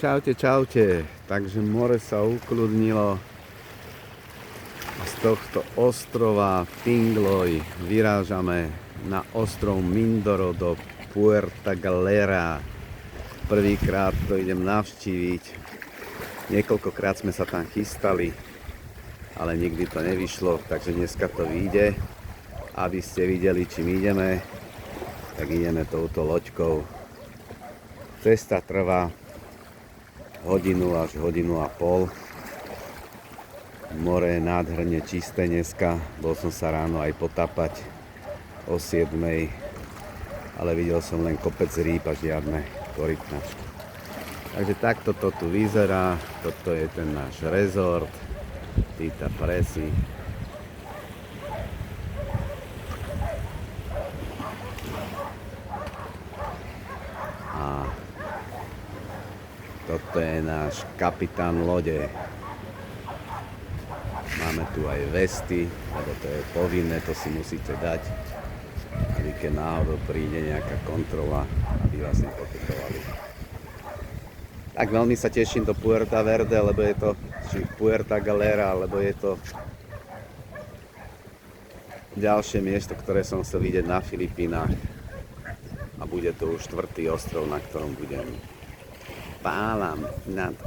Čaute, čaute. Takže more sa ukludnilo. Z tohto ostrova Tingloy vyrážame na ostrov Mindoro do Puerta Galera. Prvýkrát to idem navštíviť. Niekoľkokrát sme sa tam chystali, ale nikdy to nevyšlo, takže dneska to vyjde. Aby ste videli, čím ideme, tak ideme touto loďkou. Cesta trvá hodinu až hodinu a pol. More je nádherne čisté dneska. Bol som sa ráno aj potápať o 7, ale videl som len kopec rýb a žiadne korytnačky. Takže takto to tu vyzerá. Toto je ten náš rezort Tita Presi. A toto je náš kapitán lode. Máme tu aj vesty, lebo to je povinné, to si musíte dať, aby keď náhodou príde nejaká kontrola, aby vás nepokutovali. Tak veľmi sa teším do Puerta Verde, lebo je to, či Puerta Galera, lebo je to ďalšie miesto, ktoré som chcel vidieť na Filipínach. A bude to už 4. ostrov, na ktorom budem. Pálam na to.